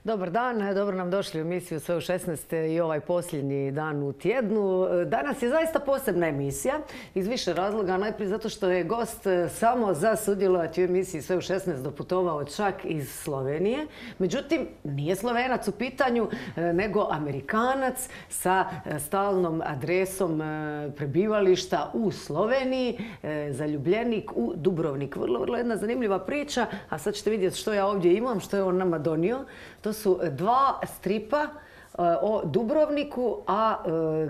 Dobar dan, dobro nam došli u emisiju Sve u 16 i ovaj posljednji dan u tjednu. Danas je zaista posebna emisija iz više razloga. Najprije zato što je gost samo za sudjelovati u emisiji Sve u 16 doputovao čak iz Slovenije. Međutim, nije Slovenac u pitanju, nego Amerikanac sa stalnom adresom prebivališta u Sloveniji, zaljubljenik u Dubrovnik. Vrlo jedna zanimljiva priča, a sad ćete vidjeti što ja ovdje imam, što je on nama donio. To su dva stripa o Dubrovniku, a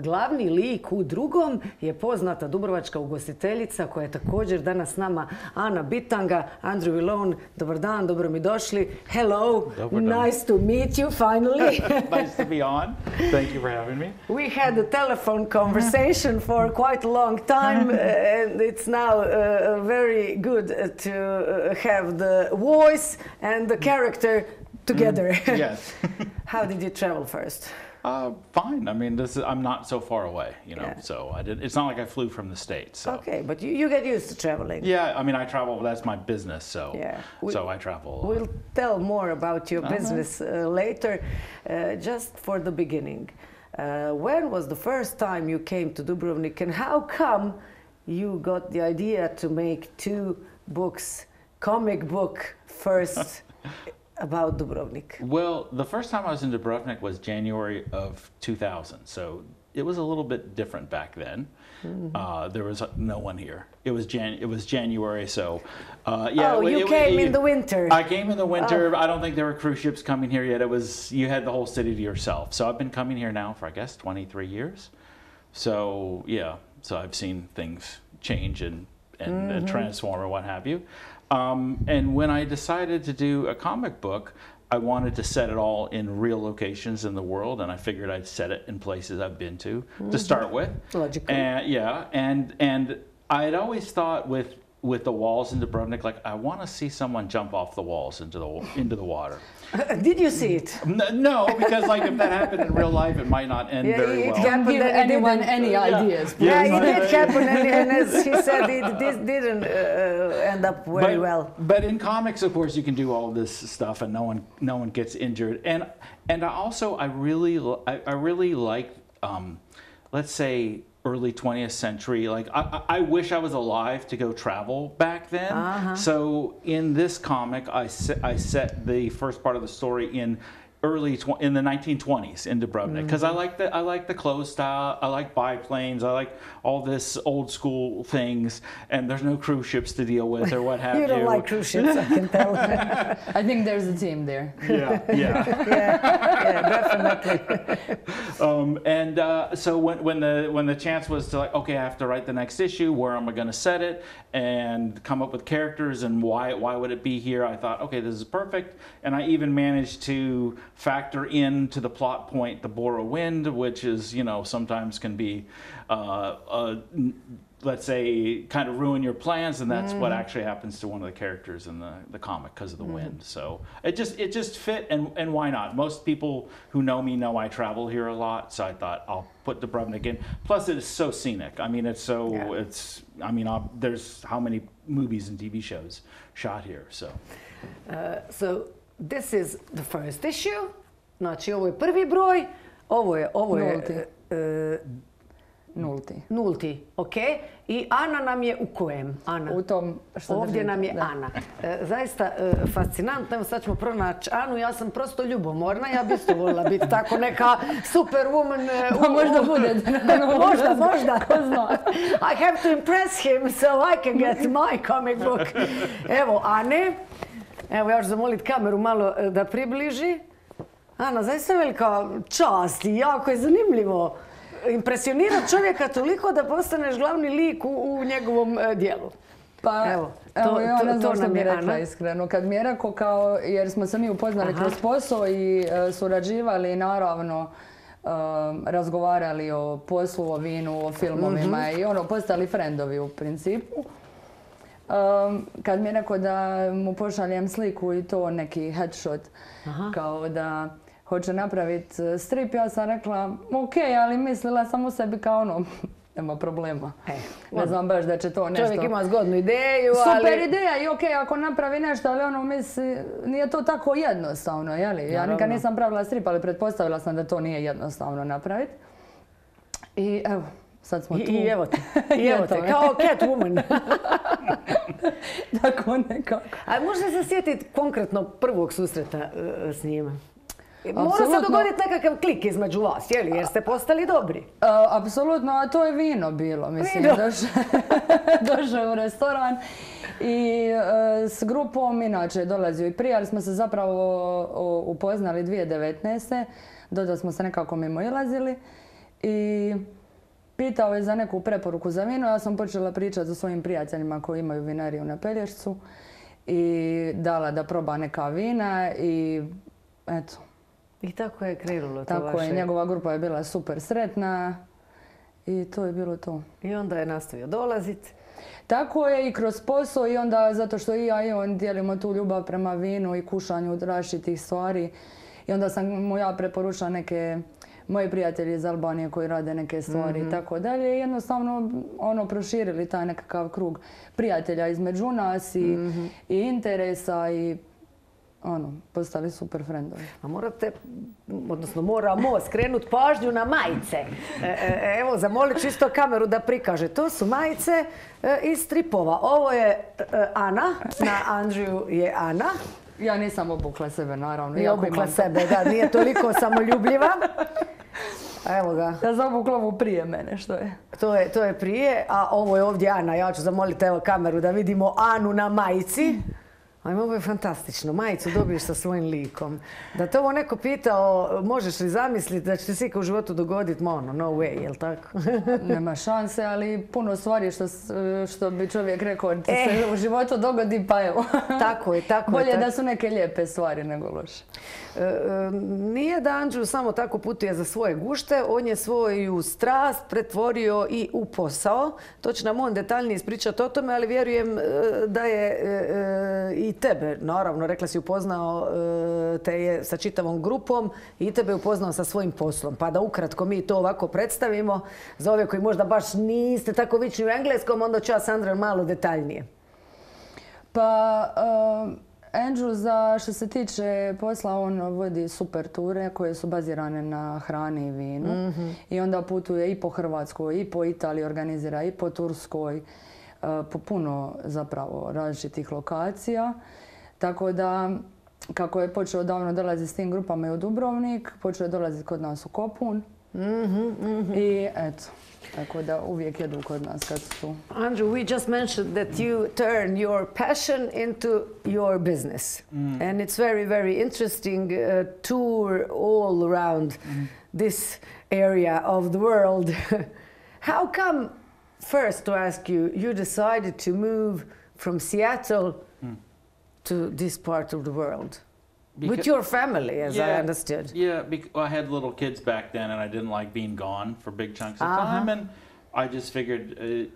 glavni lik u drugom je poznata dubrovačka ugostiteljica koja je također danas s nama, Ana Bitanga, Villone. Dobar dan, dobro mi došli. Hello, nice to meet you finally. Nice to be on. Thank you for having me. We had a telephone conversation for quite a long time, and it's now very good to have the voice and the character together. Yes. How did you travel first? Fine. I mean, I'm not so far away, so it's not like I flew from the States. So. Okay, but you get used to traveling. Yeah, I mean, I travel, that's my business, so I travel. We'll tell more about your business later. Just for the beginning, when was the first time you came to Dubrovnik, and how come you got the idea to make two books, comic book first, about Dubrovnik? Well, the first time I was in Dubrovnik was January of 2000, so it was a little bit different back then. There was no one here. It was January, so yeah. Oh, you came in the winter. I came in the winter. I don't think there were cruise ships coming here yet. You had the whole city to yourself. So I've been coming here now for, I guess, 23 years. So yeah, so I've seen things change and transform or what have you. And when I decided to do a comic book, I wanted to set it all in real locations in the world, and I figured I'd set it in places I've been to start with. Logical. And I had always thought with the walls in Dubrovnik, like I want to see someone jump off the walls into the water. Did you see it? No, because like if that happened in real life, it might not end very well. Can't give anyone any ideas. Yeah, it did happen, and as he said, it didn't end up very well. But in comics, of course, you can do all this stuff, and no one gets injured. And I really like, let's say, early 20th century. Like I wish I was alive to go travel back then. So in this comic, I set the first part of the story in in the 1920s in Dubrovnik, because I like the clothes style, I like biplanes, I like all this old school things, and there's no cruise ships to deal with or what have you. You don't like cruise ships, I can tell. I think there's a team there. Yeah, definitely. So when the chance was to like, okay, I have to write the next issue, where am I going to set it, and come up with characters and why would it be here, I thought, okay, this is perfect. And I even managed to factor into the plot point the Bora wind, which is, sometimes can be, let's say, kind of ruin your plans, and that's what actually happens to one of the characters in the comic because of the wind. So it just fit, and why not? Most people who know me know I travel here a lot, so I thought I'll put Dubrovnik in. Plus, it is so scenic. I mean, there's how many movies and TV shows shot here. So this is the first issue. Znači, ovo je prvi broj, ovo je nulti, ok. I Ana nam je u kojem? Ana. U tom što ovdje nam je Ana. Zaista fascinantno. Evo sad ćemo pronaći Anu. Ja sam prosto ljubomorna. Ja bi isto volila biti tako neka superwoman. Pa možda bude. Možda. Ko zna. I have to impress him so I can get my comic book. Evo Ane. Evo ja ću zamoliti kameru malo da približi. Ana, zaista velika čast i jako je zanimljivo impresionirati čovjeka toliko da postaneš glavni lik u njegovom dijelu. Pa, evo, ja ne znam što mi je rekla iskreno. Kad mi je rekao, jer smo se mi upoznali kroz posao i surađivali i naravno razgovarali o poslu, o vinu, o filmovima i postali frendovi u principu. Kad mi je rekao da mu pošaljem sliku i to neki headshot, kao da hoće napraviti strip, ja sam rekla, ok, ali mislila sam u sebi kao nema problema. Ne znam baš da će to nešto... Čovjek ima zgodnu ideju, ali... Super ideja i okej, ako napravi nešto, ali ono misli, nije to tako jednostavno, jeli? Ja nikad nisam pravila strip, ali pretpostavila sam da to nije jednostavno napraviti. I evo, sad smo tu. I evo te, kao Catwoman. Tako nekako. A možete se sjetiti konkretno prvog susreta s njima? Mora se dogoditi nekakav klik između vas, jer ste postali dobri. Apsolutno, a to je vino bilo, mislim. Došao u restoran i s grupom, inače dolazio i prije, ali smo se zapravo upoznali 2019. Doda smo se nekako mimoilazili i pitao je za neku preporuku za vino. Ja sam počela pričati o svojim prijateljima koji imaju vinariju na Pelješcu i dala da proba neka vina i eto. I tako je krenulo to vaše. Tako je, njegova grupa je bila super sretna i to je bilo to. I onda je nastavio dolaziti. Tako je i kroz posao i onda zato što i ja i on dijelimo tu ljubav prema vinu i kušanju različitih stvari. I onda sam mu ja preporučila neke moji prijatelji iz Albanije koji rade neke stvari i tako dalje. I jednostavno proširili taj nekakav krug prijatelja između nas i interesa i postali super friendovi. A morate, odnosno moramo skrenuti pažnju na majice. Evo, zamolit čisto kameru da prikaže. To su majice iz stripova. Ovo je Ana, na Andriju je Ana. Ja nisam obukla sebe, naravno. Nije obukla sebe, da, nije toliko samoljubljiva. Evo ga. Ja sam obukla ovu prije mene, što je? To je prije, a ovo je ovdje Ana. Ja ću zamoliti evo kameru da vidimo Anu na majici. Ajme, ovo je fantastično. Majicu dobiješ sa svojim likom. Da te ovo neko pitao, možeš li zamisliti da će se ikad u životu dogoditi, no way, jel tako? Nema šanse, ali puno stvari što bi čovjek rekao ti se u životu dogodi, pa evo. Tako je. Bolje da su neke lijepe stvari nego loše. Nije da Andrew samo tako putuje za svoje gušte, on je svoju strast pretvorio i u posao. To će nam on detaljnije ispričati o tome, ali vjerujem da je i tebe, naravno, rekla si upoznao te je sa čitavom grupom i tebe je upoznao sa svojim poslom. Pa da ukratko mi to ovako predstavimo, za ove koji možda baš niste tako vični u engleskom, onda ću ja s Andrejom malo detaljnije. Pa, Andrew, što se tiče posla, on vodi super ture koje su bazirane na hrani i vinu. I onda putuje i po Hrvatskoj, i po Italiji, organizira i po Turskoj, po puno zapravo različitih lokacija. Tako da, kako je počeo davno dolaziti s tim grupama i u Dubrovnik, počeo je dolaziti kod nas u Kopun. I eto. Tako da uvijek jedu kod nas kad su tu. Andrew, we just mentioned that you turn your passion into your business. And it's very, very interesting tour all around this area of the world. How come, first to ask you, you decided to move from Seattle to this part of the world? With your family, as I understood. Yeah, I had little kids back then, and I didn't like being gone for big chunks of time, and I just figured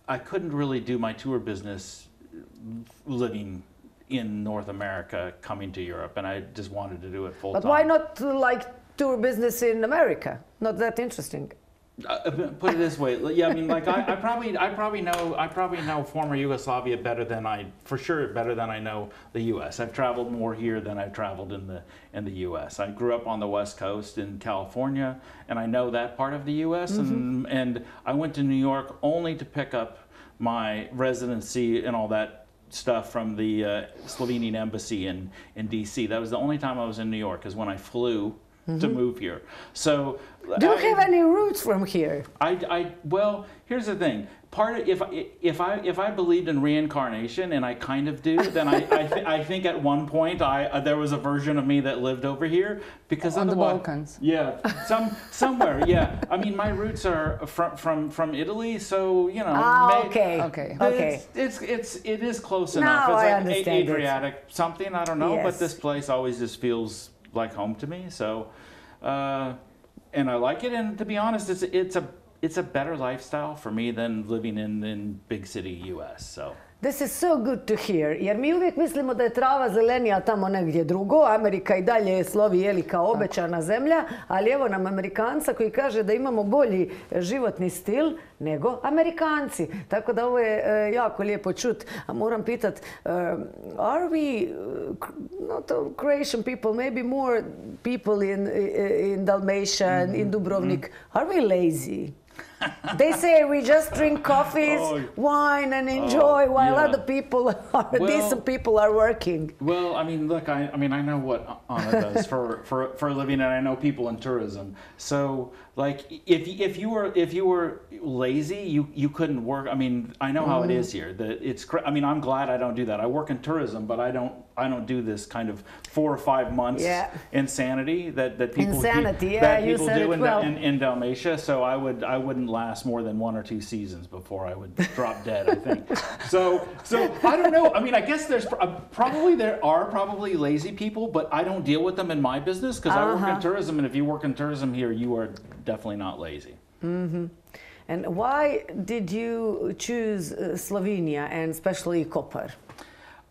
I couldn't really do my tour business living in North America, coming to Europe, and I just wanted to do it full time. But why not like tour business in America? Not that interesting. Put it this way, yeah. I mean, like I probably know former Yugoslavia better than better than I know the U.S. I've traveled more here than I've traveled in the U.S. I grew up on the West Coast in California, and I know that part of the U.S. And I went to New York only to pick up my residency and all that stuff from the Slovenian embassy in D.C. That was the only time I was in New York, is when I flew to move here. So, do you have any roots from here? Well, here's the thing. If I believed in reincarnation, and I kind of do, then I think at one point there was a version of me that lived over here, because on the Balkans. Yeah, somewhere. Yeah, I mean, my roots are from Italy, so you know. Okay. It is close enough. Now It's I like understand Adriatic something. I don't know, yes. but this place always just feels like home to me. So, and I like it. And to be honest, it's a better lifestyle for me than living in big city U.S. So. This is so good to hear, jer mi uvijek mislimo da je trava zelenija tamo negdje drugo. Amerika i dalje slovi jeli kao obećana zemlja, ali evo nam Amerikanca koji kaže da imamo bolji životni stil nego Amerikanci. Tako da ovo je jako lijepo čut. A moram pitat, are we, not Croatian people, maybe more people in Dalmatia, in Dubrovnik, are we lazy? They say we just drink coffees, wine and enjoy while other people, decent people are working. Well, I mean, look, I know what Anna does for a living, and I know people in tourism. So, like, if you were lazy, you couldn't work. I mean, I know how it is here. I mean, I'm glad I don't do that. I work in tourism, but I don't do this kind of 4 or 5 months insanity that people do in Dalmatia. So I wouldn't last more than 1 or 2 seasons before I would drop dead, I think. So I don't know. I mean, I guess there are probably lazy people, but I don't deal with them in my business because I work in tourism, and if you work in tourism here, you are definitely not lazy. Mm-hmm. And why did you choose Slovenia and especially Koper?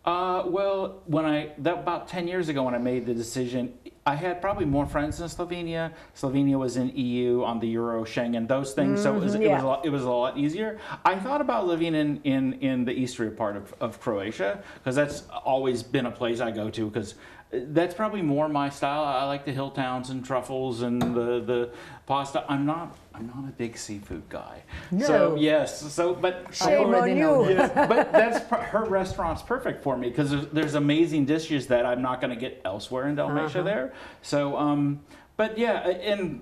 Well, about 10 years ago when I made the decision, I had probably more friends in Slovenia. Slovenia was in EU, on the Euro, Schengen, those things, so it was a lot easier. I thought about living in the eastern part of Croatia, because that's always been a place I go to, because that's probably more my style. I like the hill towns and truffles and the pasta. I'm not a big seafood guy. No. So yes. But shame on you. Yes, but her restaurant's perfect for me because there's amazing dishes that I'm not going to get elsewhere in Dalmatia there. So but yeah, in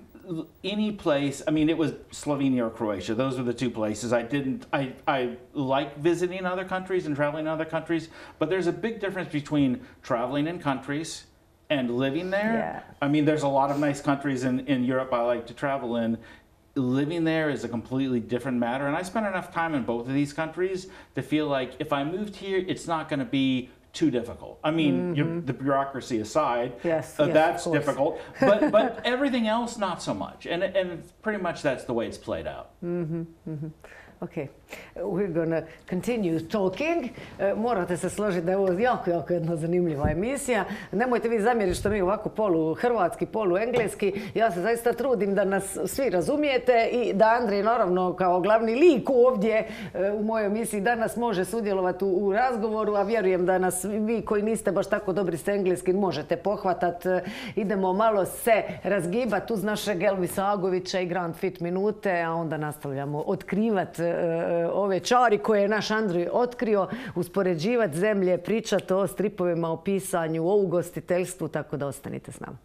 any place. I mean, it was Slovenia or Croatia. Those were the 2 places. I like visiting other countries and traveling in other countries, but there's a big difference between traveling in countries and living there. Yeah. I mean, there's a lot of nice countries in Europe I like to travel in. Living there is a completely different matter, and I spent enough time in both of these countries to feel like if I moved here, it's not going to be too difficult. I mean, the bureaucracy aside, that's difficult, but everything else not so much, and pretty much that's the way it's played out. Okay, we're gonna continue talking. Morate se složiti da je ovo jako jedna zanimljiva emisija. Nemojte vi zamjeriti što mi ovako polu hrvatski, polu engleski. Ja se zaista trudim da nas svi razumijete i da Andrej naravno kao glavni lik ovdje u mojoj emisiji danas može sudjelovati u razgovoru, a vjerujem da nas vi koji niste baš tako dobri s engleskim možete pohvatati. Idemo malo se razgibati uz našeg Elvisa Agovića i Grand Fit minute, a onda nastavljamo otkrivati ove čari koje je naš Andrej otkrio, uspoređivati zemlje, pričati o stripovima, o pisanju, o ugostiteljstvu, tako da ostanite s nama.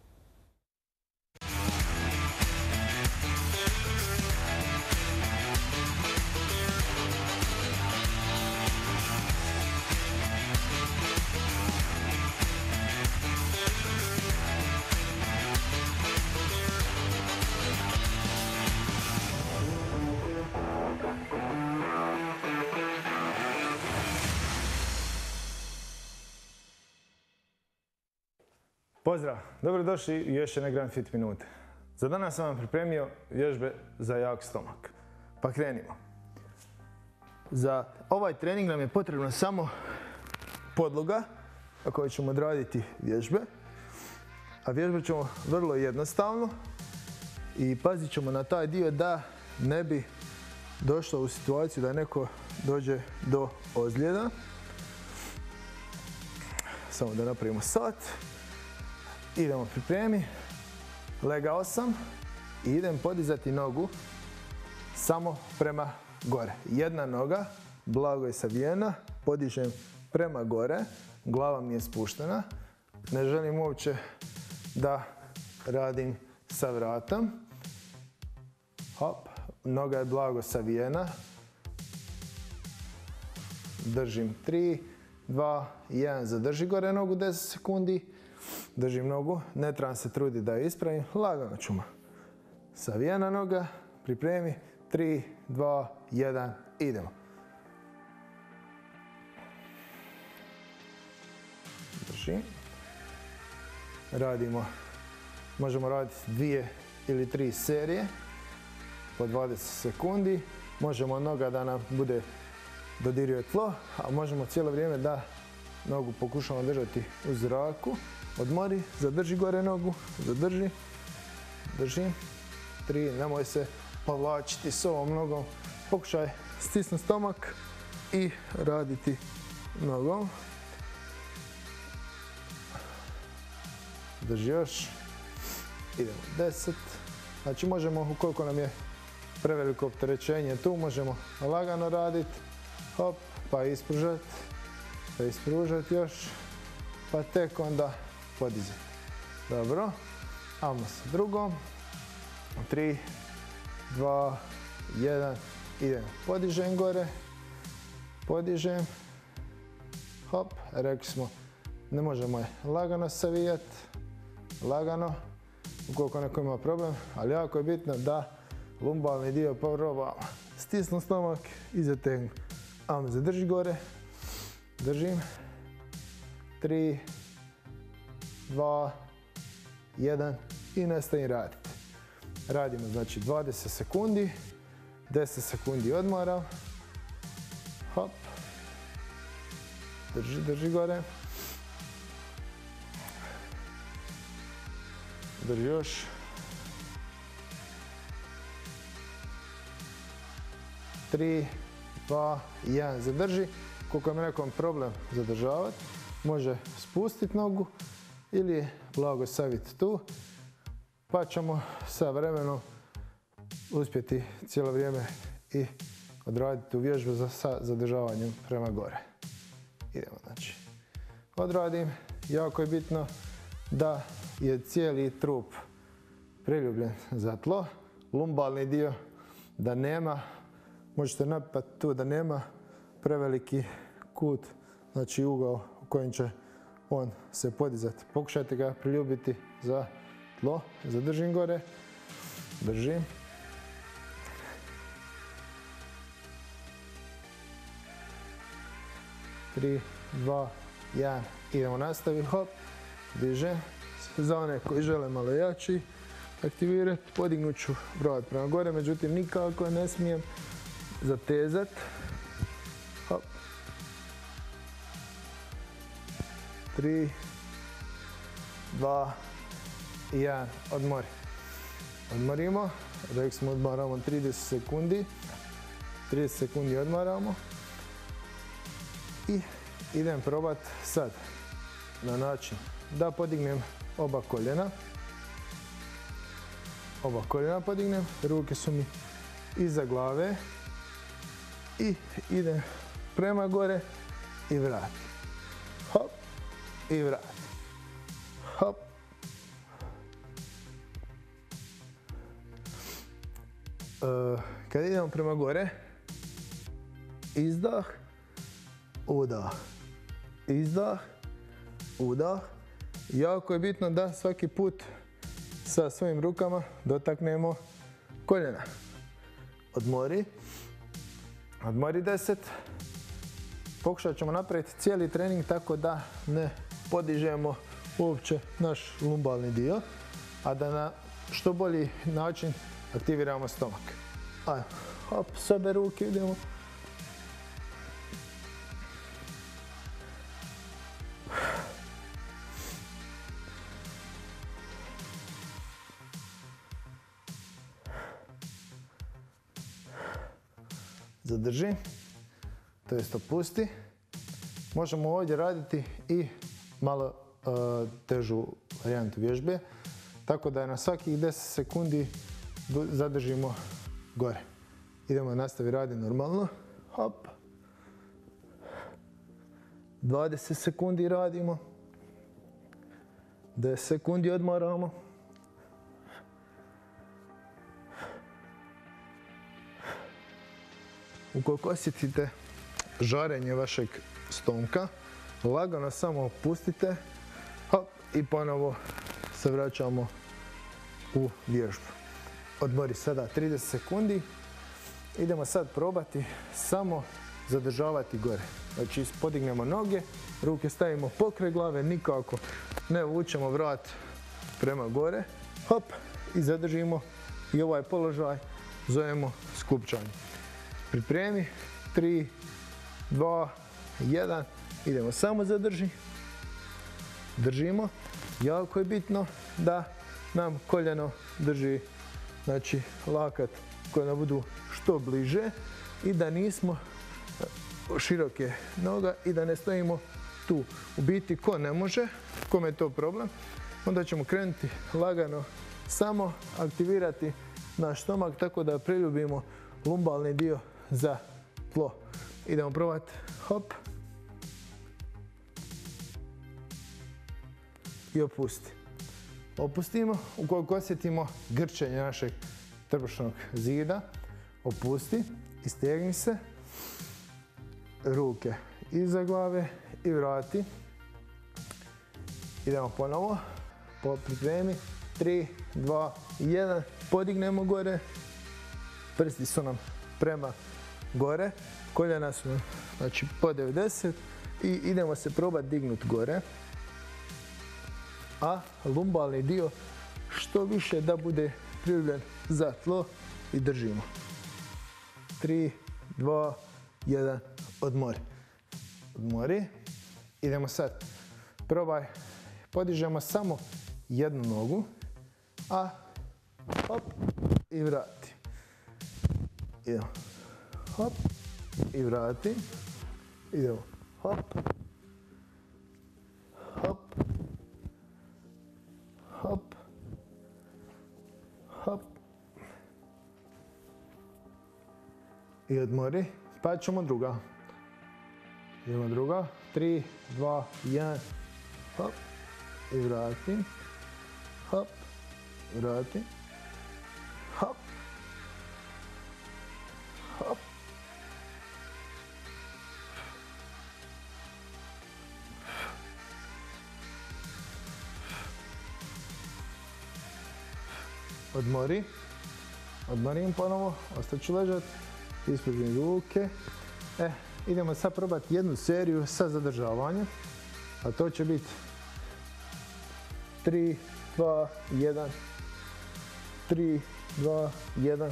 Pozdrav, dobrodošli u još jedne Grand Fit minute. Za danas sam vam pripremio vježbe za jak stomak. Pa krenimo. Za ovaj trening nam je potrebno samo podloga na kojoj ćemo odraditi vježbe. A vježbe ćemo vrlo jednostavno i pazit ćemo na taj dio da ne bi došlo u situaciju da neko dođe do ozljeda. Samo da napravimo sat. Idemo pripremi, legao sam i idem podizati nogu samo prema gore. Jedna noga, blago je savijena, podižem prema gore, glava mi je spuštena. Ne želim uopće da radim sa vratom. Hop, noga je blago savijena. Držim 3, 2, 1, zadrži gore nogu 10 sekundi. Držim nogu, ne trebam se truditi da je ispravim, lagano ćemo. Savijena noga, pripremi, 3, 2, 1, idemo. Držim. Radimo, možemo raditi 2 ili 3 serije po 20 sekundi. Možemo noga da nam bude dodiruje tlo, a možemo cijelo vrijeme da nogu pokušamo držati u zraku. Odmori, zadrži gore nogu, zadrži, držim. 3, nemoj se povlačiti s ovom nogom. Pokušaj stisnuti stomak i raditi nogom. Drži još. Idemo 10. Znači možemo, ukoliko nam je preveliko opterećenje tu, možemo lagano raditi. Hop, pa ispružati. Pa ispružati još. Pa tek onda podizati. Dobro. Ajmo sa drugom. 3, 2, 1. Idem. Podižem gore. Podižem. Hop. Rekli smo, ne možemo je lagano savijati. Lagano. Ukoliko neko ima problem. Ali jako je bitno da lumbalni dio probamo. Stisnu stomak i zategnu. Ajmo, zadrži gore. Držim. 3, 2, 1 i nastavim raditi. Radimo znači 20 sekundi, 10 sekundi odmoram. Hop. Drži gore. Drži još. Tri, 2, 1, zadrži. Koliko ima nekom problem zadržavati, može spustiti nogu ili blago saviti tu, pa ćemo sa vremenom uspjeti cijelo vrijeme i odraditi tu vježbu sa zadržavanjem prema gore. Idemo znači. Odradim. Jako je bitno da je cijeli trup priljubljen za tlo. Lumbalni dio da nema, možete napati tu da nema preveliki kut, znači ugao u kojem će on se podizati. Pokušajte ga priljubiti za tlo. Zadržim gore. Držim. Tri, 2, 1. Idemo nastaviti. Hop. Dižem. Za one koji žele malo jači aktivirati, podignut ću vrat prema gore, međutim nikako ne smijem zatezati. Hop. 3, 2, 1. Odmori. Odmorimo. Rekli smo odmaramo 30 sekundi. 30 sekundi odmaramo. I idem probati sad na način da podignem oba koljena. Oba koljena podignem. Ruke su mi iza glave. I idem prema gore i vratim. Hop. I vratim. Hop. Kad idemo prema gore, izdah, udah, izdah, udah. Jako je bitno da svaki put sa svojim rukama dotaknemo koljena. Odmori. Odmori 10. Pokušat ćemo napraviti cijeli trening tako da ne podižemo uopće naš lumbalni dio, a da na što bolji način aktiviramo stomak. Ajde, hop, s obe ruke idemo. Zadrži, to jest opusti. Možemo ovdje raditi i malo težu varijantu vježbe, tako da na svakih 10 sekundi zadržimo gore. Idemo nastaviti raditi normalno. Hop. 20 sekundi radimo. 10 sekundi odmaramo. Ukoliko osjetite žarenje vašeg stomka, lagano samo opustite, hop, i ponovo se vraćamo u vježbu. Odmori sada 30 sekundi. Idemo sad probati samo zadržavati gore. Znači podignemo noge, ruke stavimo pokraj glave, nikako ne vučemo vrat prema gore. Hop, i zadržimo i ovaj položaj zovemo skupčanje. Pripremi, 3, 2, 1. Idemo, samo zadrži. Držimo. Jako je bitno da nam koljeno drži, znači lakat koljena budu što bliže i da nismo široke noga i da ne stojimo tu. U biti ko ne može, kome je to problem, onda ćemo krenuti lagano samo aktivirati naš stomak tako da priljubimo lumbalni dio za tlo. Idemo probati. Hop. I opusti. Opustimo, ukoliko osjetimo grčenje našeg trbušnog zida, opusti, istegni se, ruke iza glave i vrati. Idemo ponovo, pripremi, 3, 2, 1, podignemo gore, prsti su nam prema gore, koljena su nam, znači po 90 i idemo se probati dignuti gore. A lumbalni dio što više da bude priljubljen za tlo i držimo. 3, 2, 1, odmori. Odmori. Idemo sad. Probaj. Podižemo samo jednu nogu, a hop i vrati. Idemo. Hop i vrati. Idemo. Hop. Hop. Hop, hop i odmori, pa ćemo druga. Idemo druga, 3, 2, 1, hop i vrati, hop, vrati, hop, hop, odmori, odmorim ponovo, ostaću ležati, ispružim ruke. Idemo sad probati jednu seriju sa zadržavanjem, a to će biti 3, 2, 1, 3, 2, 1,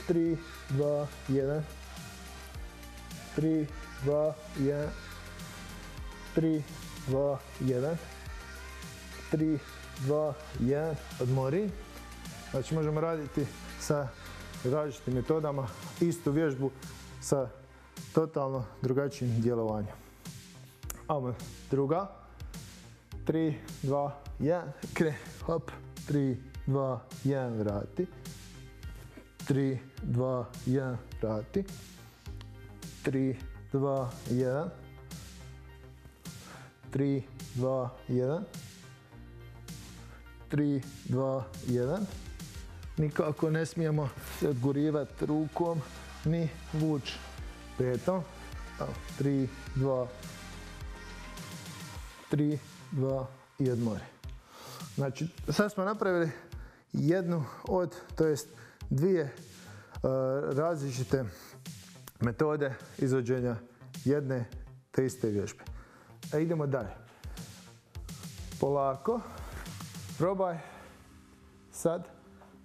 3, 2, 1, 3, 2, 1, 3, 2, 1, 3, 2, 1, odmori. Znači možemo raditi sa različitim metodama istu vježbu sa totalno drugačijim djelovanjem. Ajmo druga. 3, 2, 1, kre, hop, 3, 2, 1, vrati. 3, 2, 1, vrati. 3, 2, 1. 3, 2, 1. 3, 2, 1. Nikako ne smijemo se odgurivati rukom, ni vući petom. 3, 2, 3, 2 i odmori. Znači, sad smo napravili jednu od, to jest dvije različite metode izvođenja jedne te iste vježbe. Idemo dalje. Polako. Probaj sad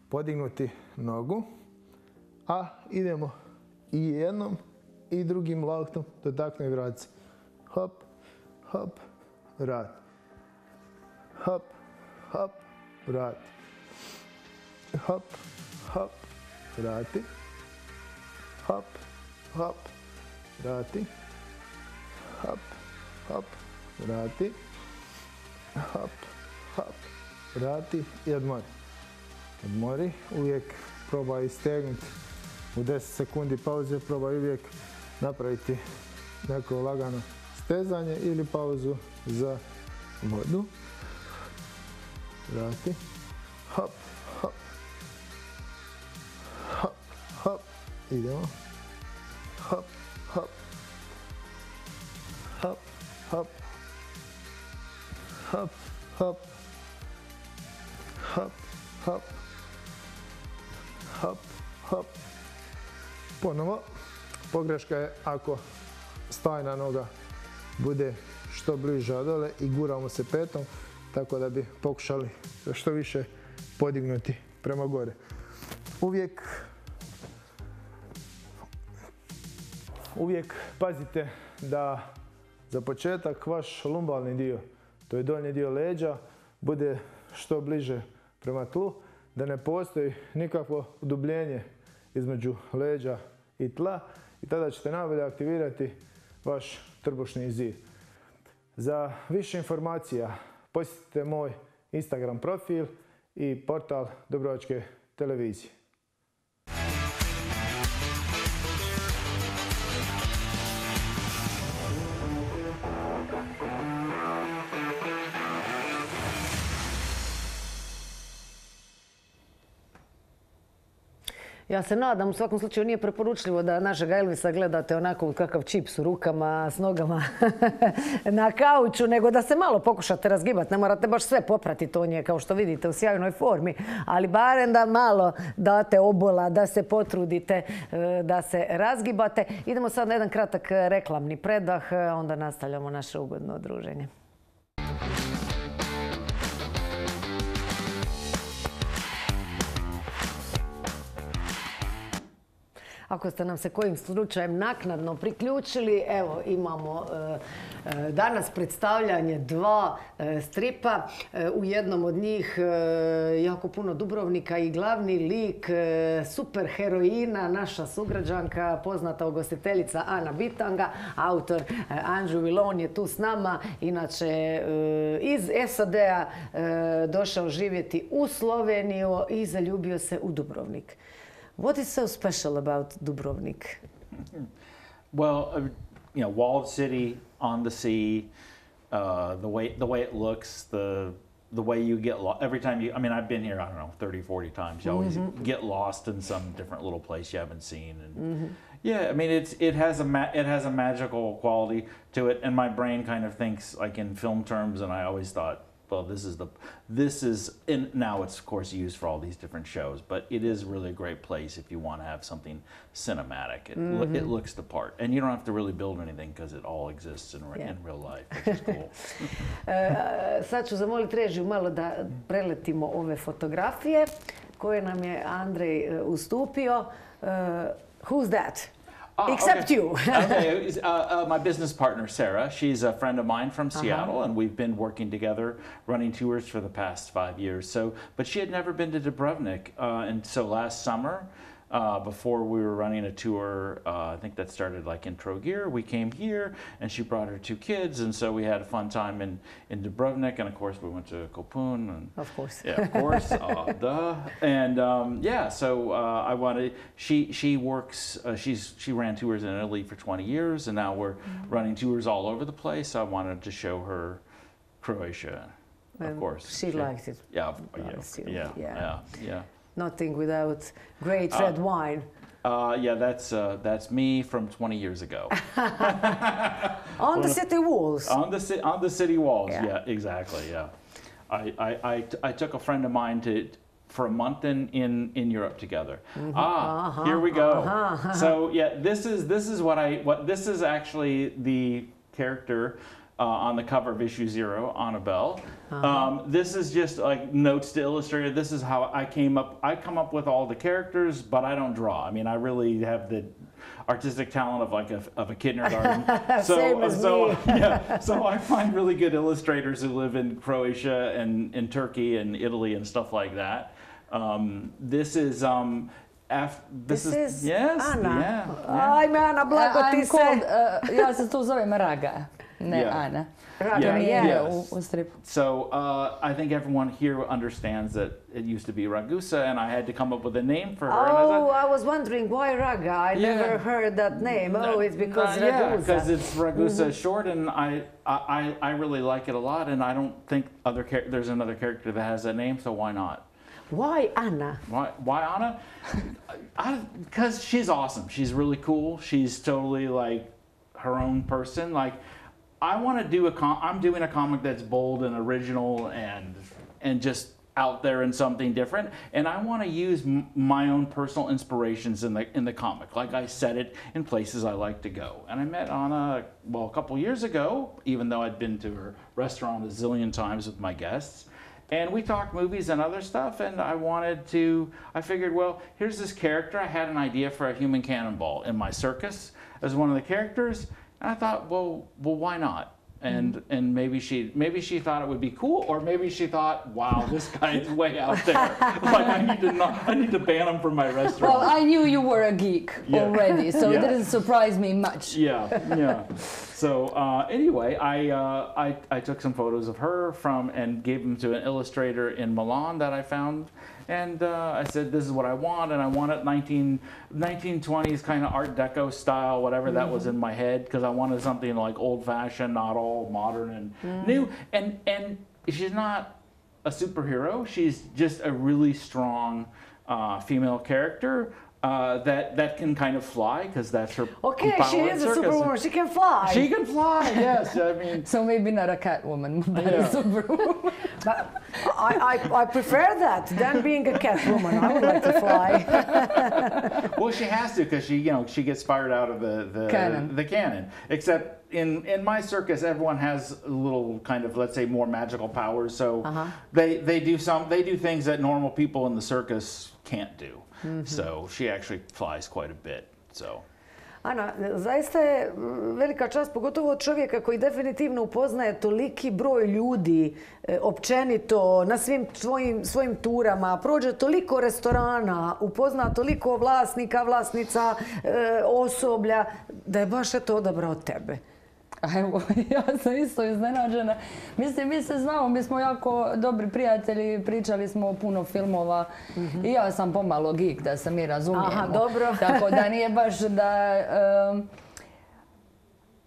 podignuti nogu, a idemo i jednom i drugim laktom dotaknuti vratci. Hop, hop, vrati. Hop, hop, vrati. Hop, hop, vrati. Hop, hop, vrati. Hop, hop, vrati. Hop, hop, vrati i odmori. Odmori, uvijek probaj istegnuti u 10 sekundi pauze, probaj uvijek napraviti neko lagano stezanje ili pauzu za vodu. Vrati. Hop, hop. Hop, hop. Idemo. Hop, hop. Hop, hop. Hop, hop. Hop, hop. Hop, hop. Ponovo. Pogreška je ako stajna noga bude što bliže od dole i guramo se petom, tako da bi pokušali što više podignuti prema gore. Uvijek uvijek pazite da za početak vaš lumbalni dio, to je donji dio leđa, bude što bliže prema tlu, da ne postoji nikakvo udubljenje između leđa i tla i tada ćete najbolje aktivirati vaš trbušni zid. Za više informacija posjetite moj Instagram profil i portal Dubrovačke televizije. Ja se nadam, u svakom slučaju nije preporučljivo da našeg Elvisa gledate onako kakav čips u rukama, s nogama na kauču, nego da se malo pokušate razgibati. Ne morate baš sve popratiti, on je, kao što vidite, u sjajnoj formi, ali barem da malo date obola, da se potrudite, da se razgibate. Idemo sad na jedan kratak reklamni predah, onda nastavljamo naše ugodno druženje. Ako ste nam se kojim slučajem naknadno priključili, evo imamo danas predstavljanje dva stripa. U jednom od njih jako puno Dubrovnika i glavni lik, super heroina, naša sugrađanka, poznata ugostiteljica Ana Bitanga, autor Villone je tu s nama, inače iz SAD-a došao živjeti u Sloveniju i zaljubio se u Dubrovnik. What is so special about Dubrovnik? Well, you know, walled city on the sea, the way it looks, the way you get lost every time you. I mean, I've been here, I don't know, 30, 40 times. You always get lost in some different little place you haven't seen, and yeah, I mean, it has a magical quality to it, and my brain kind of thinks like in film terms, and I always thought, well, now it's of course used for all these different shows, but it is really a great place if you want to have something cinematic. It looks the part, and you don't have to really build anything because it all exists in real life, which is cool. Sad ću zamoliti režiju malo da preletimo ove fotografije koje nam je Andrej ustupio. Who's that? Except you. Okay. My business partner, Sarah, she's a friend of mine from Seattle, and we've been working together, running tours for the past 5 years. But she had never been to Dubrovnik, and so last summer, before we were running a tour, I think that started like in Trogir, we came here, and she brought her 2 kids, and so we had a fun time in Dubrovnik, and of course we went to Kopun. And, of course. Yeah, of course. Duh. And yeah, so I wanted, she works, she ran tours in Italy for 20 years, and now we're running tours all over the place. I wanted to show her Croatia, of course. She liked it. Yeah. Nothing without great red wine. Yeah, that's me from 20 years ago. On the city walls. On the city walls. Yeah, exactly. Yeah, I took a friend of mine for a month in Europe together. Here we go. So yeah, this is actually the character on the cover of issue 0, Annabelle. This is just like notes to illustrate. This is how I come up with all the characters, but I don't draw. I mean, I really have the artistic talent of a kindergarten. Same as me. Yeah, so I find really good illustrators who live in Croatia and in Turkey and Italy and stuff like that. This is yes, Ana. Yeah. Ajme, Ana, blago ti se. Ja se tu zovem Raga, ne Ana. Yeah. U stripu. So I think everyone here understands that it used to be Ragusa, and I had to come up with a name for her. Oh, I was wondering why Raga. I never heard that name. Oh, it's because Ragusa. Yeah, because it's Ragusa short, and I really like it a lot, and I don't think there's another character that has that name, so why not? Why Anna? Why Anna? Because she's awesome. She's really cool. She's totally like her own person. Like, I want to do I'm doing a comic that's bold and original and just out there and something different. And I want to use my own personal inspirations in the comic. Like I set it in places I like to go. And I met Anna, a couple years ago, even though I'd been to her restaurant a zillion times with my guests. And we talked movies and other stuff, and I figured, well, here's this character. I had an idea for a human cannonball in my circus. as one of the characters. And I thought, well, why not? And maybe she thought it would be cool, or maybe she thought, wow, this guy's way out there. Like I need to ban him from my restaurant. Well, I knew you were a geek already, so it didn't surprise me much. Yeah. So anyway, I took some photos of her and gave them to an illustrator in Milan that I found. And I said, this is what I want, and I want it 1920s kind of Art Deco style, whatever that was in my head, because I wanted something like old-fashioned, not all modern and new. And she's not a superhero. She's just a really strong female character that can kind of fly, because that's her power. Okay, she is a superwoman. She can fly. She can fly, yes. I mean, so maybe not a cat woman, but a superwoman. But I prefer that than being a cat woman. I would like to fly. Well, she has to, because she gets fired out of the cannon. Except in my circus, everyone has a little kind of, let's say, more magical powers. So they do things that normal people in the circus can't do. So she actually flies quite a bit. So. Ana, zaista je velika čast, pogotovo od čovjeka koji definitivno upoznaje toliki broj ljudi općenito na svim svojim turama, prođe toliko restorana, upozna toliko vlasnika, vlasnica, osoblja, da je baš eto odabrao tebe. Evo, ja sam isto iznenađena. Mislim, mi se znamo, mi smo jako dobri prijatelji, pričali smo o puno filmova i ja sam pomalo geek, da se mi razumijemo. Aha, dobro. Tako da nije baš da...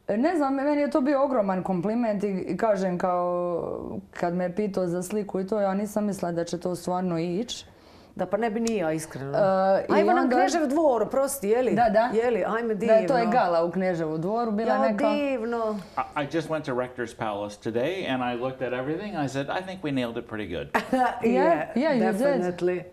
Ne znam, meni je to bio ogroman kompliment i kažem, kao kad me pitao za sliku i to, ja nisam mislila da će to stvarno ići. Da, pa ne bi ni ja, iskreno. Ajmo na Knežev dvor, prosti, jeli? Da. Jeli, ajme divno. Da, to je gala u Kneževu dvoru, bila neka... Ja, divno. I just went to Rector's Palace today and I looked at everything. I said, I think we nailed it pretty good. Yeah, you definitely.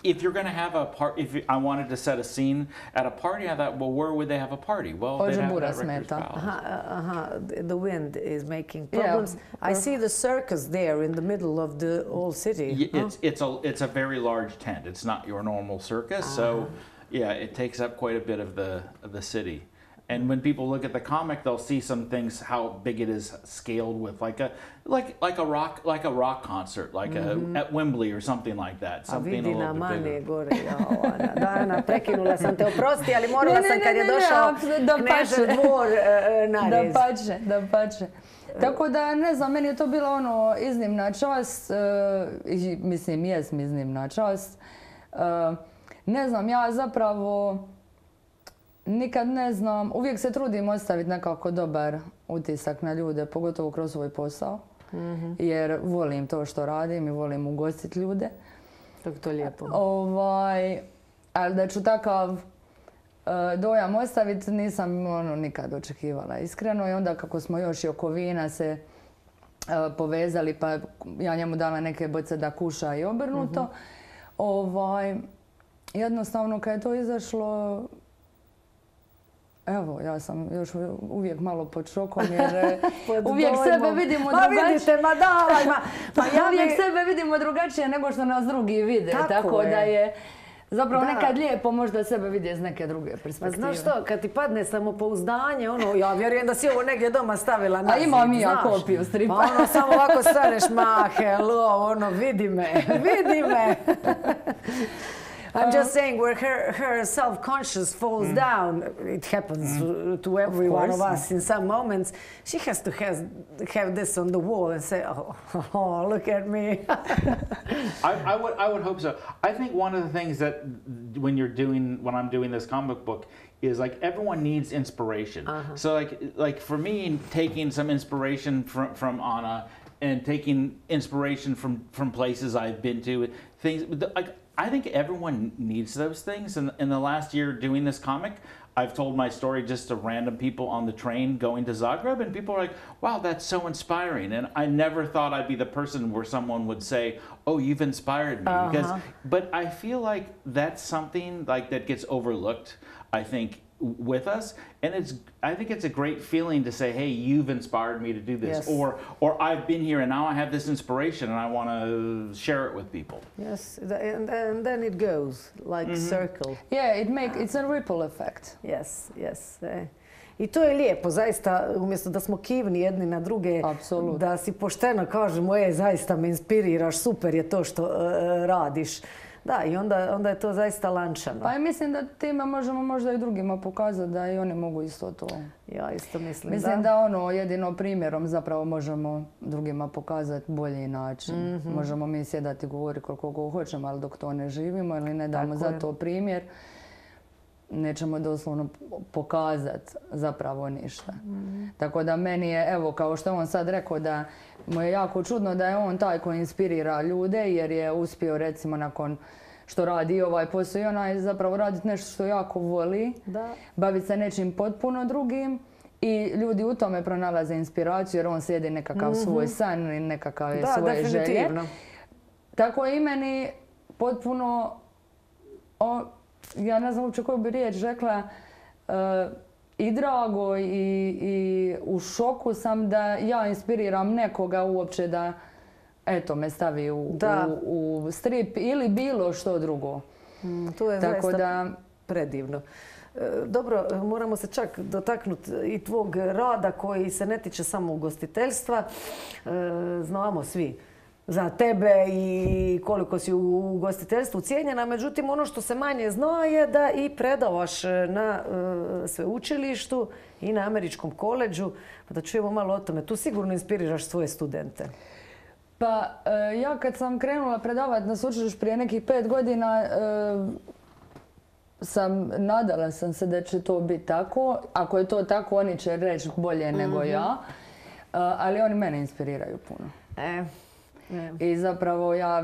If you're going to have a party, I wanted to set a scene at a party, I thought, well, where would they have a party? Well, they'd have it at Rector's Palace. The wind is making problems. I see the circus there in the middle of the old city. It's a very large tent. It's not your normal circus, so yeah, it takes up quite a bit of the city. And when people look at the comic, they'll see some things, how big it is scaled with, like a rock concert, like at Wembley or something like that. Something a little bit bigger. Gore, Ana, prekinula sam te, oprosti, ali morala sam kad je došao Knežev dvor na rez. Dapače. Tako da, ne znam, meni je to bila ono iznimna čast, mislim, jesam iznimna čast. Ne znam, ja zapravo nikad ne znam, uvijek se trudim ostaviti nekako dobar utisak na ljude, pogotovo kroz svoj posao, jer volim to što radim i volim ugostiti ljude. Tako to lijepo. Ali da ću takav dojam ostaviti nisam nikad očekivala, iskreno. I onda kako smo još i oko vina se povezali, pa ja njemu dala neke boce da kuša i obrnuto. Jednostavno kad je to izašlo, evo, ja sam još uvijek malo pod šokom jer uvijek sebe vidimo drugačije. Ma vidite, ma daj, uvijek sebe vidimo drugačije nego što nas drugi vide. Tako da je zapravo nekad lijepo možda sebe vidi iz neke druge perspektive. Znaš što, kad ti padne samopouzdanje, ja vjerujem da si ovo negdje doma stavila na zid. A imam i ja kopiju stripa. Pa samo ovako staneš, ma hello, vidi me. I'm just saying, where her self-conscious falls down, it happens to every one of us in some moments, she has to have this on the wall and say, oh, look at me. I would hope so. I think one of the things that when I'm doing this comic book is like everyone needs inspiration. So like for me, taking some inspiration from Anna and taking inspiration from places I've been to, things like, I think everyone needs those things. And in the last year doing this comic, I've told my story just to random people on the train going to Zagreb, and people are like, wow, that's so inspiring. And I never thought I'd be the person where someone would say, oh, you've inspired me. But I feel like that's something like that gets overlooked, I think, with us, and I think it's a great feeling to say, hey, you've inspired me to do this, or I've been here and now I have this inspiration and I want to share it with people. Yes, and then it goes like circle. Yeah, it's a ripple effect. Yes, yes. I to je lijepo, zaista, umjesto da smo kivni jedni na druge, da si pošteno kažemo, zaista me inspiriraš, super je to što radiš. Da, i onda je to zaista lančano. Pa mislim da time možemo možda i drugima pokazati da i oni mogu isto to. Ja isto mislim, da. Mislim da jedino primjerom zapravo možemo drugima pokazati bolji način. Možemo mi sjedati i govoriti koliko god hoćemo, ali dok to ne živimo ili ne damo za to primjer, nećemo doslovno pokazati zapravo ništa. Tako da meni je, evo, kao što on sad rekao, da mu je jako čudno da je on taj koji inspirira ljude, jer je uspio, recimo, nakon što radi ovaj posao i onaj zapravo raditi nešto što jako voli, baviti se nečim potpuno drugim i ljudi u tome pronalaze inspiraciju jer on slijedi nekakav svoj san i nekakve svoje želje. Tako je i meni potpuno, ja ne znam uopće koju bi riječ rekla, i drago i u šoku sam da ja inspiriram nekoga uopće da eto me stavi u strip ili bilo što drugo. To je zaista predivno. Dobro, moramo se čak dotaknuti i tvog rada koji se ne tiče samo ugostiteljstva. Znamo svi za tebe i koliko si u ugostiteljstvu cijenjena. Međutim, ono što se manje zna je da i predavaš na sveučilištu i na američkom koledžu. Pa da čujemo malo o tome. Tu sigurno inspiriraš svoje studente. Pa ja kad sam krenula predavati na sveučilištu prije nekih 5 godina, nadala sam se da će to biti tako. Ako je to tako, oni će reći bolje nego ja. Ali oni mene inspiriraju puno. I zapravo ja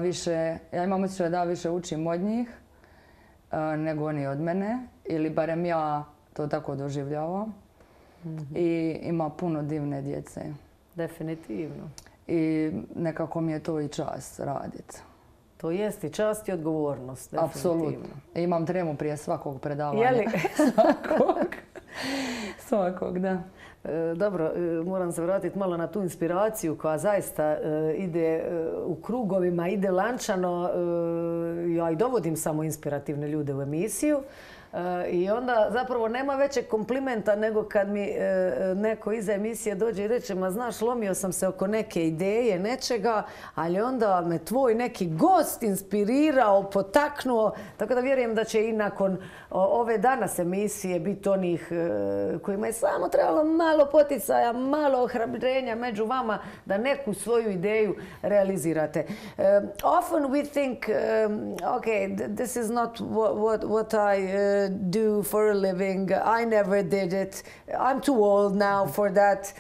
imam osjećaj da ja više učim od njih nego oni od mene. Ili barem ja to tako doživljavam. I ima puno divne djece. Definitivno. I nekako mi je to i čast raditi. To jest i čast i odgovornost. Apsolutno. Imam tremu prije svakog predavanja. Je li? Svakog, da. Dobro, moram se vratiti malo na tu inspiraciju koja zaista ide u krugovima, ide lančano. Ja i dovodim samo inspirativne ljude u emisiju. I onda zapravo nema većeg komplimenta nego kad mi neko iza emisije dođe i reče, ma znaš, lomio sam se oko neke ideje, nečega, ali onda me tvoj neki gost inspirirao, potaknuo. Tako da vjerujem da će i nakon ove danas emisije biti onih kojima je samo trebalo malo poticaja, malo ohrabrenja među vama da neku svoju ideju realizirate. Often we think, okay, this is not what I do for a living. I never did it. I'm too old now for that.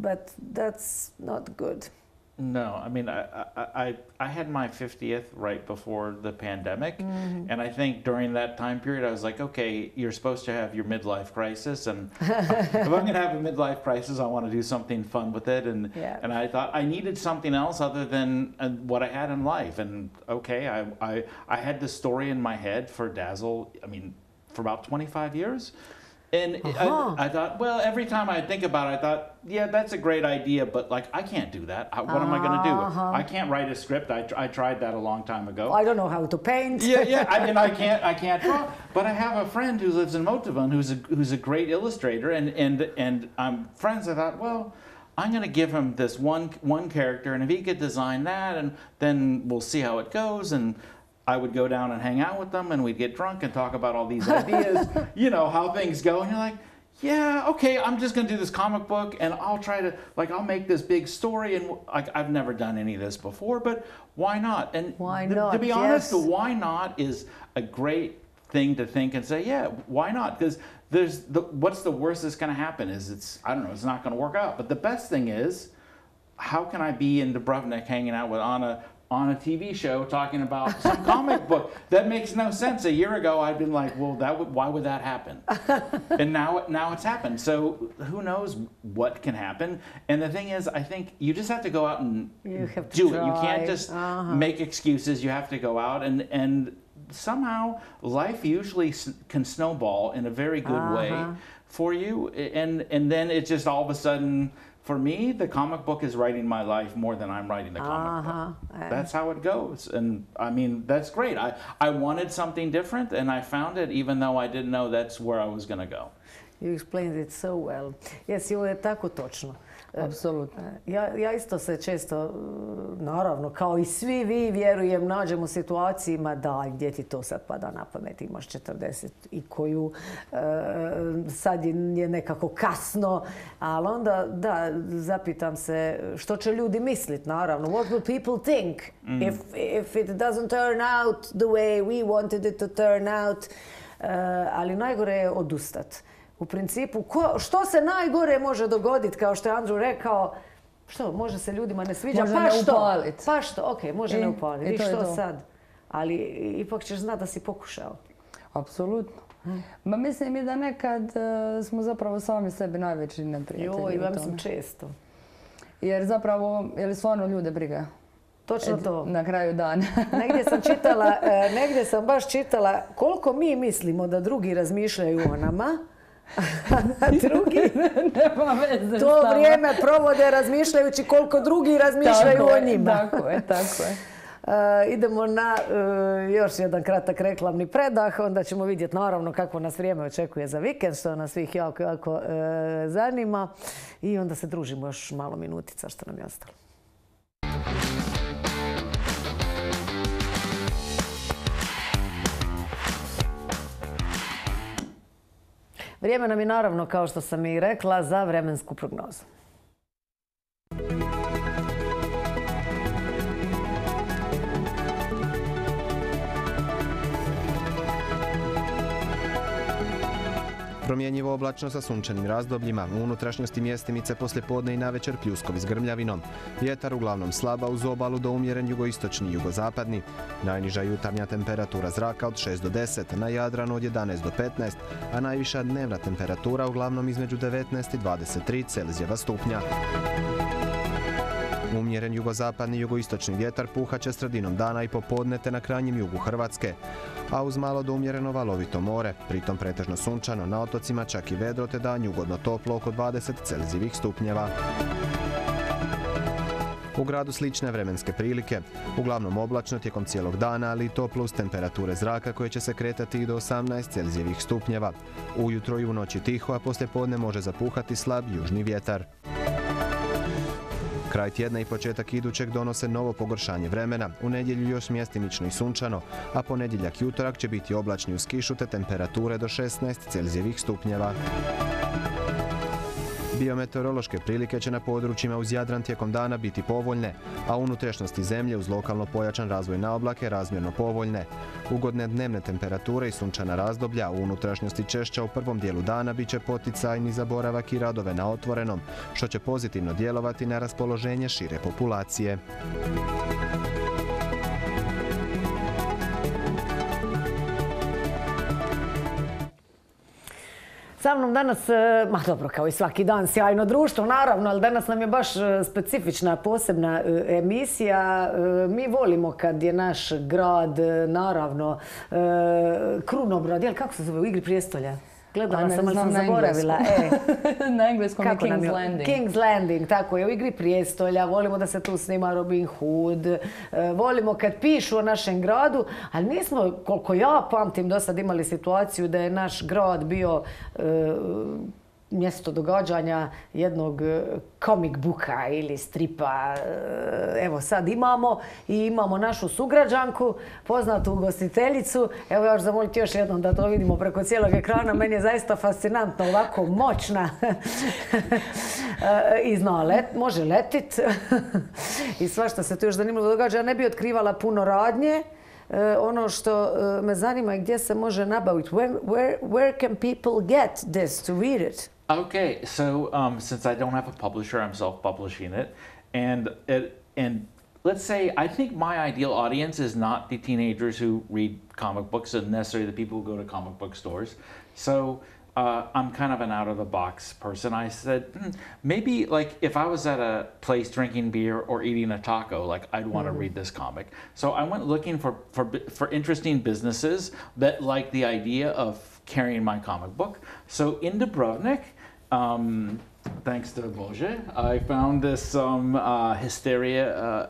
But that's not good. No, I mean, I had my 50th right before the pandemic. And I think during that time period, I was like, okay, you're supposed to have your midlife crisis. And if I'm going to have a midlife crisis, I want to do something fun with it. And I thought I needed something else other than what I had in life. And okay, I had this story in my head for Dazzle, I mean, for about 25 years. And I thought, well, every time I think about it, I thought, yeah, that's a great idea, but like, I can't do that. What am I going to do? I can't write a script. I tried that a long time ago. I don't know how to paint. I can't draw. But I have a friend who lives in Motivan who's a great illustrator, and I'm friends. I thought, well, I'm going to give him this one character, and if he could design that, and then we'll see how it goes. And I would go down and hang out with them, and we'd get drunk and talk about all these ideas, you know, how things go. And you're like, yeah, okay, I'm just going to do this comic book, and I'll try to, like, I'll make this big story. And I've never done any of this before, but why not? And why not? To be honest, the why not is a great thing to think and say, yeah, why not? Because what's the worst that's going to happen is I don't know, it's not going to work out. But the best thing is, how can I be in Dubrovnik hanging out with Anna on a TV show talking about some comic book? That makes no sense. A year ago, I'd been like, well, why would that happen? And now it's happened. So who knows what can happen? And the thing is, I think you just have to go out and do it. You can't just make excuses. You have to go out and somehow life usually can snowball in a very good way for you, and then it just all of a sudden, for me, the comic book is writing my life more than I'm writing the comic book. That's how it goes. And I mean, that's great. I wanted something different, and I found it even though I didn't know that's where I was going to go. You explained it so well. Yes, ovo je tako točno. Apsolutno. Ja isto se često, naravno, kao i svi vi, vjerujem, nađem u situacijama da gdje ti to sad pada na pamet, imaš 40 i koju, sad je nekako kasno, ali onda, da, zapitam se što će ljudi misliti, naravno. What will people think if it doesn't turn out the way we wanted it to turn out? Ali najgore je odustat. U principu, što se najgore može dogoditi, kao što je Andrew rekao, što, može se ljudima ne sviđa, može ne upaliti. Pa što, ok, može ne upaliti, i što sad? Ali ipak ćeš znati da si pokušao. Apsolutno. Ma mislim i da nekad smo zapravo sami sebi najveći neprijatelji. Ja mislim često. Jer zapravo, je li stvarno ljude briga? Točno to. Na kraju dana. Negdje sam baš čitala koliko mi mislimo da drugi razmišljaju o nama, a drugi to vrijeme provode razmišljajući koliko drugi razmišljaju o njima. Tako je. Idemo na još jedan kratak reklamni predah, onda ćemo vidjeti naravno kako nas vrijeme očekuje za vikend, što nas svih jako zanima, i onda se družimo još malo minutica što nam je ostalo. Vrijeme nam je naravno, kao što sam i rekla, za vremensku prognozu. Promjenjivo oblačno sa sunčanim razdobljima, u unutrašnjosti mjestimice poslijepodne i navečer pljuskovi s grmljavinom. Vjetar uglavnom slaba uz obalu do umjeren jugoistočni i jugozapadni. Najniža jutarnja temperatura zraka od 6 do 10, na Jadranu od 11 do 15, a najviša dnevna temperatura uglavnom između 19 i 23 Celzijeva stupnja. Umjeren jugozapadni i jugoistočni vjetar puhat će sredinom dana i popodne te na krajnjem jugu Hrvatske, a uz malo do umjereno valovito more, pritom pretežno sunčano, na otocima čak i vedro te danju ugodno toplo oko 20 Celzijevih stupnjeva. U gradu slične vremenske prilike, uglavnom oblačno tijekom cijelog dana, ali i toplo uz temperature zraka koje će se kretati i do 18 Celzijevih stupnjeva. Ujutro i u noći tiho, a poslijepodne može zapuhati slab južni vjetar. Kraj tjedna i početak idućeg donose novo pogoršanje vremena, u nedjelju još mjestimično i sunčano, a ponedjeljak i utorak će biti oblačni uz kišu te temperature do 16 Celzijevih stupnjeva. Biometeorološke prilike će na područjima uz Jadran tijekom dana biti povoljne, a u unutrašnjosti zemlje uz lokalno pojačan razvoj na oblake razmjerno povoljne. Ugodne dnevne temperature i sunčana razdoblja, u unutrašnjosti češća u prvom dijelu dana bit će poticajni za boravak i radove na otvorenom, što će pozitivno djelovati na raspoloženje šire populacije. Sa mnom danas, ma dobro, kao i svaki dan, sjajno društvo, naravno, ali danas nam je baš specifična, posebna emisija. Mi volimo kad je naš grad, naravno, Krunobrad, jel kako se zove u Igri prijestolja? Gledala sam, ali sam zaboravila. Na engleskom je King's Landing. King's Landing, tako je, u Igri prijestolja. Volimo da se tu snima Robin Hood. Volimo kad pišu o našem gradu, ali nismo, koliko ja pamtim, do sad imali situaciju da je naš grad bio mjesto događanja jednog comic booka ili stripa. Evo sad imamo i imamo našu sugrađanku, poznatu ugostiteljicu. Evo ja ću zamoliti još jednom da to vidimo preko cijelog ekrana. Meni je zaista fascinantno, ovako moćna i zna može letit. I svašta se tu još zanimljivo događa. Ja ne bi otkrivala puno radnje. Ono što me zanima je gdje se može nabaviti. Where can people get this to read it? Okay, so since I don't have a publisher, I'm self-publishing it, and let's say I think my ideal audience is not the teenagers who read comic books and necessarily the people who go to comic book stores. So I'm kind of an out-of-the-box person. I said, maybe like if I was at a place drinking beer or eating a taco, like I'd want to read this comic. So I went looking for interesting businesses that like the idea of carrying my comic book. So in Dubrovnik, thanks to Bože, I found this Hysteria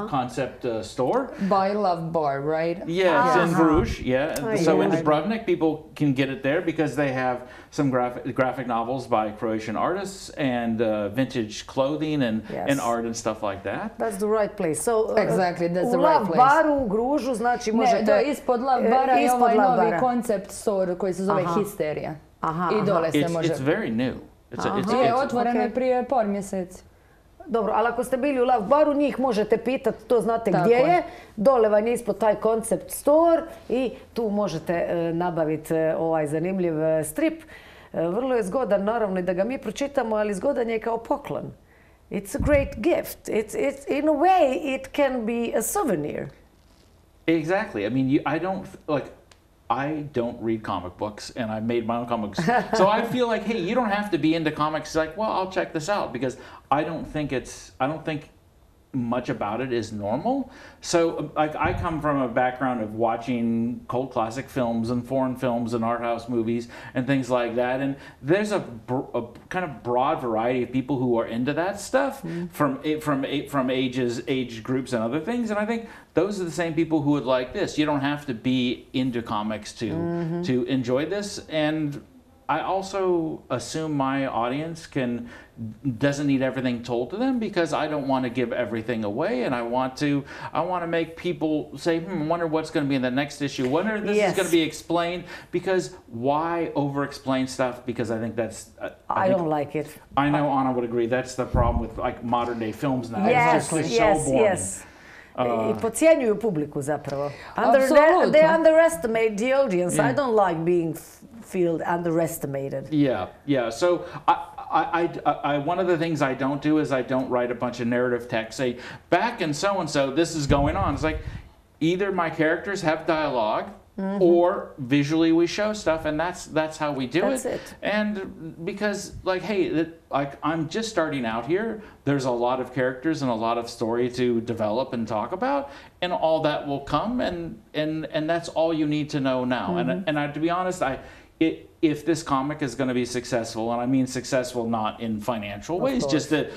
concept store. By Love Bar, right? Yeah, it's in Bruges. Yeah, so in Dubrovnik, people can get it there because they have some graphic novels by Croatian artists and vintage clothing and art and stuff like that. That's the right place. So exactly, that's the right place. U Love Baru u Gružu, znači možete... Ne, to je ispod Love Bara je ovaj novi koncept store koji se zove Hysteria. I dole se može... It's very new. Otvoreno je prije par mjeseci. Dobro, ali ako ste bili u Love Baru, njih možete pitati, to znate gdje je. Dole vam je ispod taj concept store i tu možete nabaviti ovaj zanimljiv strip. Vrlo je zgodan, naravno, i da ga mi pročitamo, ali zgodan je kao poklon. It's a great gift. It's in a way, it can be a souvenir. Exactly. I mean, I don't read comic books, and I made my own comic books. So I feel like, hey, you don't have to be into comics. Like, well, I'll check this out because I don't think much about it is normal. So like I come from a background of watching cult classic films and foreign films and art house movies and things like that. And there's a kind of broad variety of people who are into that stuff from age groups and other things. And I think those are the same people who would like this. You don't have to be into comics to enjoy this. And I also assume my audience doesn't need everything told to them because I don't want to give everything away, and I want to make people say, wonder what's going to be in the next issue. Wonder if this is going to be explained, because why over-explain stuff? Because I think that's... I don't like it. I know Anna would agree. That's the problem with like modern day films now. It's just so boring. Yes. I podcjenjuju publiku zapravo. Absolutno. They underestimate the audience. I don't like being feel underestimated. Yeah. So I one of the things I don't do is I don't write a bunch of narrative text. Say, back in so-and-so, this is going on. It's like, either my characters have dialogue, or visually we show stuff, and that's how we do it. That's it. And because, like, hey, I'm just starting out here. There's a lot of characters and a lot of story to develop and talk about, and all that will come, and that's all you need to know now. And to be honest, if this comic is going to be successful, and I mean successful not in financial ways, just that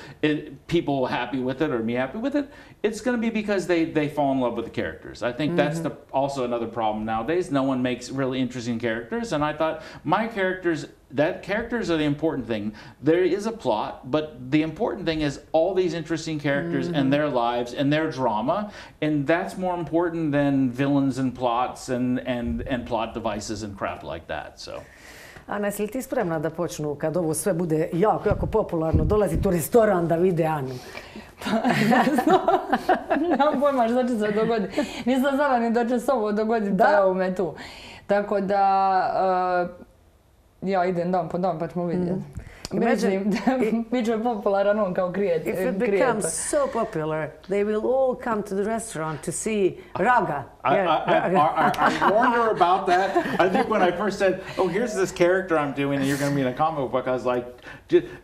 people happy with it or me happy with it, it's going to be because they fall in love with the characters. I think that's also another problem nowadays. No one makes really interesting characters, and I thought my characters are the important thing. There is a plot, but the important thing is all these interesting characters and their lives and their drama, and that's more important than villains and plots and plot devices and crap like that. So. Ana, jesi li ti spremna da počnu, kad ovo sve bude jako, jako popularno, dolaziti u restoran da vide Anu? Nemam pojma što će se dogoditi. Nisam znala ni da će se ovo dogoditi da u me tu. Tako da ja idem dan po dan pa ćemo vidjeti. Mislim, bit će popularan on kao kreator. If it becomes so popular, they will all come to the restaurant to see Raga. I warned her about that. I think when I first said, "Oh, here's this character I'm doing, and you're going to be in a comic book," I was like,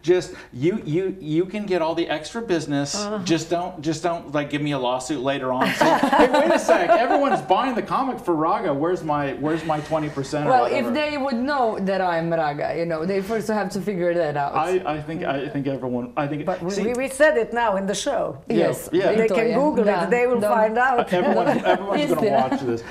"Just you can get all the extra business. Just don't like give me a lawsuit later on. Say, hey, wait a sec, everyone's buying the comic for Raga. Where's my 20%?" Well, if they would know that I'm Raga, they first have to figure that out. I think everyone. But we said it now in the show. Yes. Yeah. They can Google it. They will find out. Everyone's going to watch this.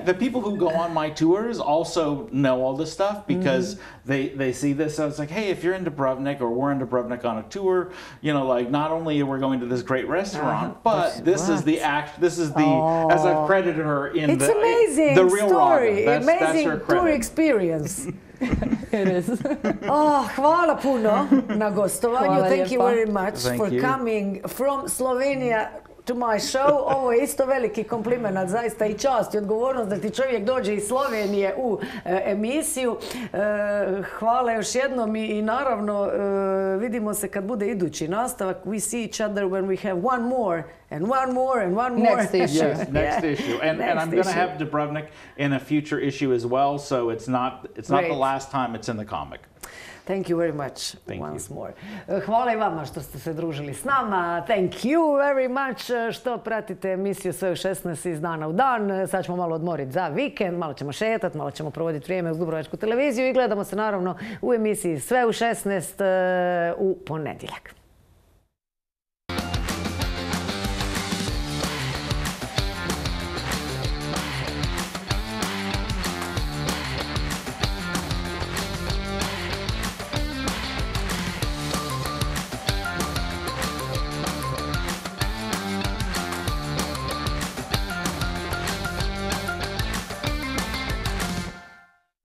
The people who go on my tours also know all this stuff because they see this. So it's like, hey, if you're in Dubrovnik or we're in Dubrovnik on a tour, like not only are we going to this great restaurant, but this is the as I've credited her in it's amazing the real story. Raga. That's amazing her tour credit. Experience. It is. Hvala puno na gostovanju. Thank you very much for you. coming from Slovenia to my show. Ovo je isto veliki kompliment, zaista i čast i odgovornost da ti čovjek dođe iz Slovenije u emisiju. Hvala još jednom i naravno vidimo se kad bude idući nastavak. We see each other when we have one more and one more and one more. Next issue. Yes, next issue. And I'm going to have Dubrovnik in a future issue as well, so it's not the last time it's in the comic. Thank you very much once more. Hvala i vama što ste se družili s nama. Thank you very much što pratite emisiju Sve u 16 iz dana u dan. Sad ćemo malo odmoriti za vikend, malo ćemo šetati, malo ćemo provoditi vrijeme uz Dubrovačku televiziju i gledamo se naravno u emisiji Sve u 16 u ponedjeljak.